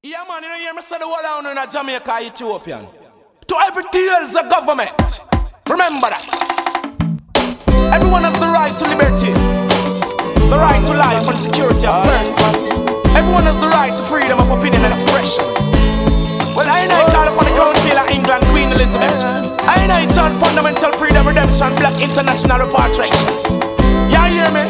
Yeah, man, you know, hear me say the whole down in Jamaica, Ethiopian. To every deals of government. Remember that. Everyone has the right to liberty, the right to life and security of person. Everyone has the right to freedom of opinion and expression. Well, I know I call upon the Crown Tailor England, Queen Elizabeth. I know it's on fundamental freedom, redemption, black international repatriation. You hear me?